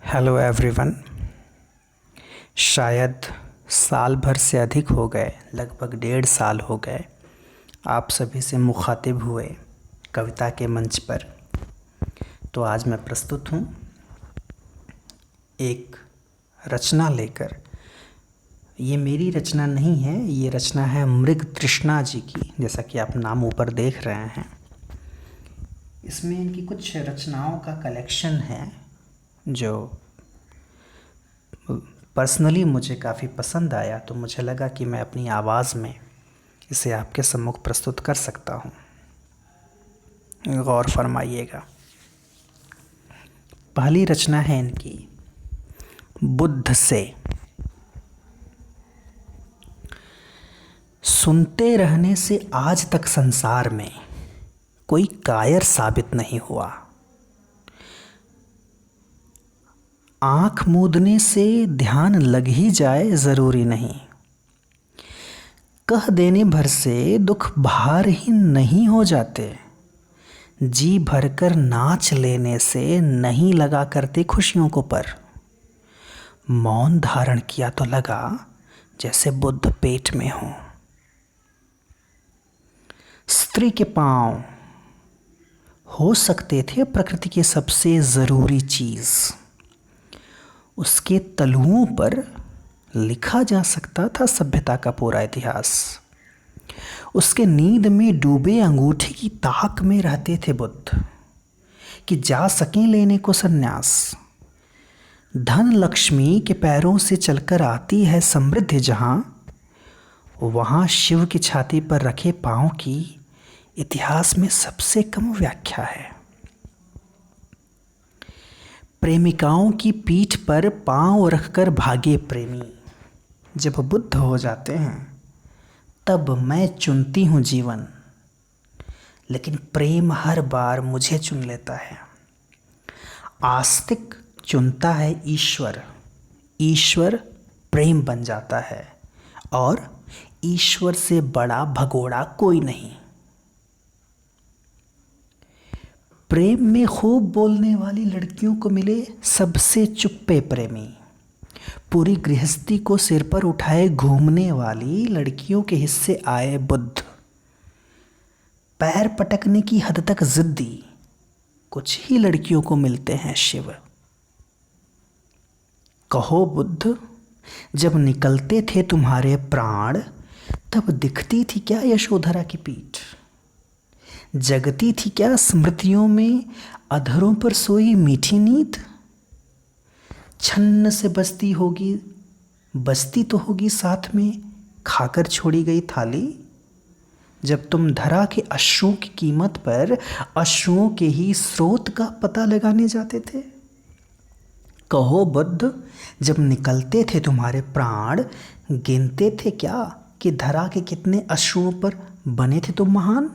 Hello everyone. शायद साल भर से अधिक हो गए, लगभग 1.5 साल हो गए आप सभी से मुखातिब हुए कविता के मंच पर। तो आज मैं प्रस्तुत हूँ एक रचना लेकर। ये मेरी रचना नहीं है, ये रचना है मृग तृष्णा जी की, जैसा कि आप नाम ऊपर देख रहे हैं। इसमें इनकी कुछ रचनाओं का कलेक्शन है जो पर्सनली मुझे काफ़ी पसंद आया, तो मुझे लगा कि मैं अपनी आवाज़ में इसे आपके सम्मुख प्रस्तुत कर सकता हूँ। गौर फरमाइएगा। पहली रचना है इनकी बुद्ध से। सुनते रहने से आज तक संसार में कोई कायर साबित नहीं हुआ। आँख मूंदने से ध्यान लग ही जाए ज़रूरी नहीं। कह देने भर से दुख भारहीन नहीं हो जाते। जी भरकर नाच लेने से नहीं लगा करते खुशियों को पर। मौन धारण किया तो लगा जैसे बुद्ध पेट में हो। स्त्री के पांव हो सकते थे प्रकृति की सबसे ज़रूरी चीज़। उसके तलुओं पर लिखा जा सकता था सभ्यता का पूरा इतिहास। उसके नींद में डूबे अंगूठे की ताक में रहते थे बुद्ध कि जा सकें लेने को सन्यास। धन लक्ष्मी के पैरों से चलकर आती है समृद्धि जहां, वहां शिव की छाती पर रखे पांव की इतिहास में सबसे कम व्याख्या है। प्रेमिकाओं की पीठ पर पांव रखकर भागे प्रेमी। जब बुद्ध हो जाते हैं तब मैं चुनती हूँ जीवन, लेकिन प्रेम हर बार मुझे चुन लेता है। आस्तिक चुनता है ईश्वर, ईश्वर प्रेम बन जाता है, और ईश्वर से बड़ा भगोड़ा कोई नहीं। प्रेम में खूब बोलने वाली लड़कियों को मिले सबसे चुप्पे प्रेमी। पूरी गृहस्थी को सिर पर उठाए घूमने वाली लड़कियों के हिस्से आए बुद्ध। पैर पटकने की हद तक जिद्दी कुछ ही लड़कियों को मिलते हैं शिव। कहो बुद्ध, जब निकलते थे तुम्हारे प्राण तब दिखती थी क्या यशोधरा की पीठ। जगती थी क्या स्मृतियों में अधरों पर सोई मीठी नींद। छन्न से बसती तो होगी साथ में खाकर छोड़ी गई थाली। जब तुम धरा के अश्रुओं की कीमत पर अश्रुओं के ही स्रोत का पता लगाने जाते थे। कहो बुद्ध, जब निकलते थे तुम्हारे प्राण गिनते थे क्या कि धरा के कितने अश्रुओं पर बने थे तुम महान।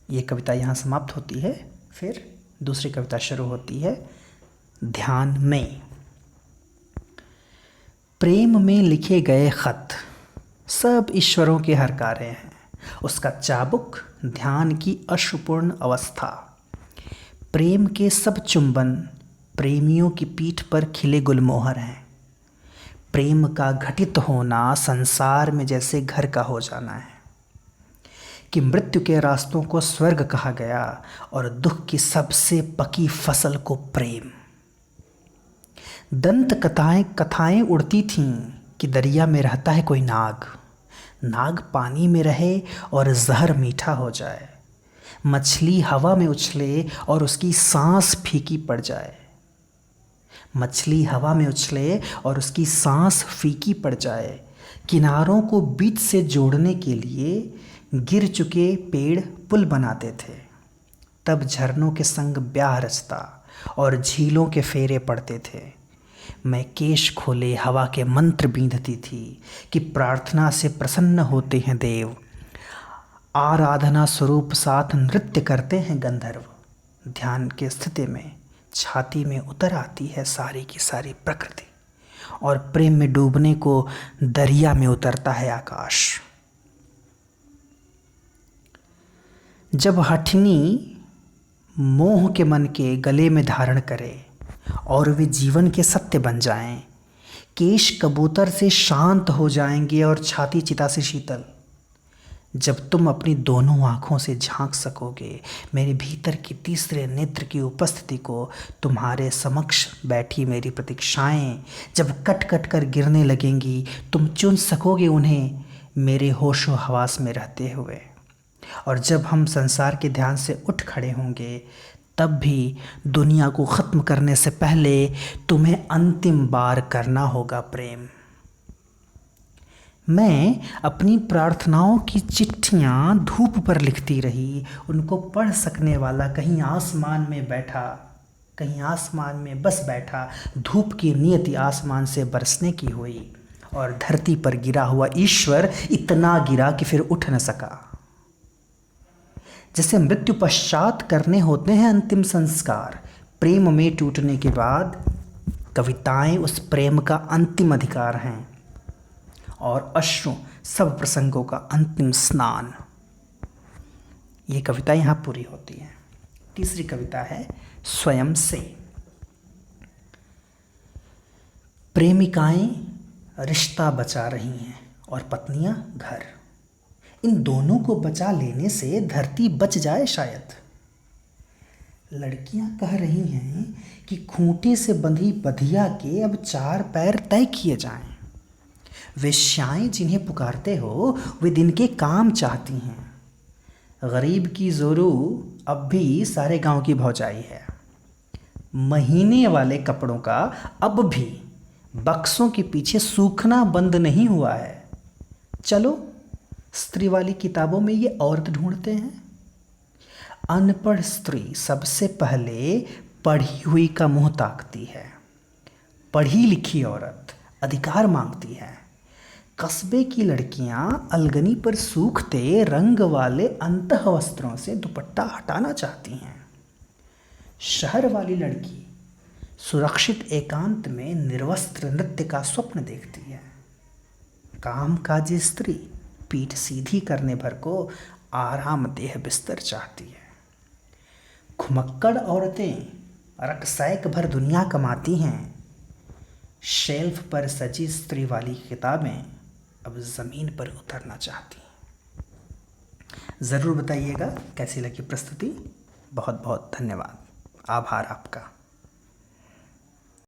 ये कविता यहाँ समाप्त होती है। फिर दूसरी कविता शुरू होती है ध्यान में। प्रेम में लिखे गए खत सब ईश्वरों के हरकारे हैं। उसका चाबुक ध्यान की अश्रुपूर्ण अवस्था। प्रेम के सब चुंबन प्रेमियों की पीठ पर खिले गुलमोहर हैं। प्रेम का घटित होना संसार में जैसे घर का हो जाना है कि मृत्यु के रास्तों को स्वर्ग कहा गया और दुख की सबसे पकी फसल को प्रेम। दंत कथाएं उड़ती थीं कि दरिया में रहता है कोई नाग। नाग पानी में रहे और जहर मीठा हो जाए। मछली हवा में उछले और उसकी सांस फीकी पड़ जाए। मछली हवा में उछले और उसकी सांस फीकी पड़ जाए। किनारों को बीच से जोड़ने के लिए गिर चुके पेड़ पुल बनाते थे। तब झरनों के संग ब्याह रचता और झीलों के फेरे पड़ते थे। मैं केश खोले हवा के मंत्र बींधती थी कि प्रार्थना से प्रसन्न होते हैं देव। आराधना स्वरूप साथ नृत्य करते हैं गंधर्व। ध्यान की स्थिति में छाती में उतर आती है सारी की सारी प्रकृति, और प्रेम में डूबने को दरिया में उतरता है आकाश। जब हठनी मोह के मन के गले में धारण करे और वे जीवन के सत्य बन जाएं। केश कबूतर से शांत हो जाएंगे और छाती चिता से शीतल। जब तुम अपनी दोनों आँखों से झांक सकोगे मेरे भीतर की तीसरे नेत्र की उपस्थिति को, तुम्हारे समक्ष बैठी मेरी प्रतीक्षाएं जब कट कट कर गिरने लगेंगी, तुम चुन सकोगे उन्हें मेरे होशो हवास में रहते हुए। और जब हम संसार के ध्यान से उठ खड़े होंगे तब भी दुनिया को ख़त्म करने से पहले तुम्हें अंतिम बार करना होगा प्रेम। मैं अपनी प्रार्थनाओं की चिट्ठियाँ धूप पर लिखती रही, उनको पढ़ सकने वाला कहीं आसमान में बैठा, कहीं आसमान में बस बैठा। धूप की नियति आसमान से बरसने की हुई और धरती पर गिरा हुआ ईश्वर इतना गिरा कि फिर उठ न सका। जैसे मृत्यु पश्चात करने होते हैं अंतिम संस्कार, प्रेम में टूटने के बाद कविताएं उस प्रेम का अंतिम अधिकार हैं और अश्रु सब प्रसंगों का अंतिम स्नान। ये कविता यहाँ पूरी होती है। तीसरी कविता है स्वयं से। प्रेमिकाएं रिश्ता बचा रही हैं और पत्नियां घर। इन दोनों को बचा लेने से धरती बच जाए शायद। लड़कियां कह रही हैं कि खूंटे से बंधी बधिया के अब 4 पैर तय किए जाएं। वेश्याएं जिन्हें पुकारते हो वे दिन के काम चाहती हैं। गरीब की जोरू अब भी सारे गांव की भौजाई है। महीने वाले कपड़ों का अब भी बक्सों के पीछे सूखना बंद नहीं हुआ है। चलो स्त्री वाली किताबों में ये औरत ढूंढते हैं। अनपढ़ स्त्री सबसे पहले पढ़ी हुई का मुंह ताकती है। पढ़ी लिखी औरत अधिकार मांगती है। कस्बे की लड़कियां अलगनी पर सूखते रंग वाले अंतः वस्त्रों से दुपट्टा हटाना चाहती हैं। शहर वाली लड़की सुरक्षित एकांत में निर्वस्त्र नृत्य का स्वप्न देखती है। कामकाजी स्त्री पीठ सीधी करने भर को आरामदेह बिस्तर चाहती है। घुमक्कड़ औरतें रकसैक भर दुनिया कमाती हैं। शेल्फ पर सजी स्त्री वाली किताबें अब ज़मीन पर उतरना चाहती हैं। ज़रूर बताइएगा कैसी लगी प्रस्तुति। बहुत बहुत धन्यवाद। आभार आपका।